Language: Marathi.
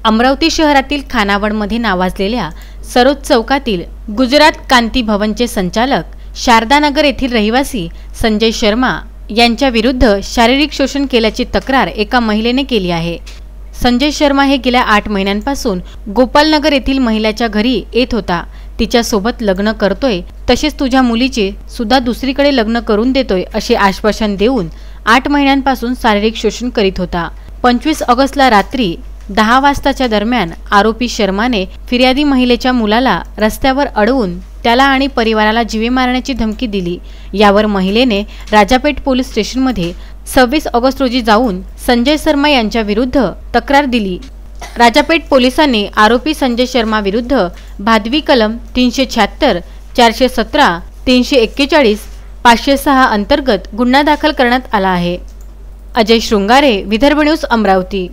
अमरावती शहरातील खानावळमध्ये नावाजलेल्या सरोज चौकातील गुजरात कांती भवनचे संचालक शारदानगर येथील रहिवासी संजय शर्मा यांच्या विरुद्ध शारीरिक शोषण केल्याची तक्रार एका महिलेने केली आहे। संजय शर्मा हे गेल्या 8 महिन्यांपासून गोपालनगर येथील महिलेच्या घरी येत होता। तिच्या सोबत लग्न करतोय, तसेच तुझ्या मुलीचे सुद्धा दुसरीकडे लग्न करून देतोय असे आश्वासन देऊन 8 महिन्यांपासून शारीरिक शोषण करीत होता। 25 ऑगस्टला रात्री 10 वाजताच्या दरम्यान आरोपी शर्माने फिर्यादी महिलेच्या मुलाला रस्त्यावर अडवून त्याला आणि परिवाराला जीवे मारण्याची धमकी दिली। यावर महिलेने राजापेठ पोलीस स्टेशनमध्ये 26 ऑगस्ट रोजी जाऊन संजय शर्मा यांच्या विरुद्ध तक्रार दिली। राजापेठ पोलिसांनी आरोपी संजय शर्मा विरुद्ध भादवी कलम 376, 417, 341, 506 अंतर्गत गुन्हा दाखल करण्यात आला आहे। अजय शृंगारे, विदर्भ न्यूज, अमरावती।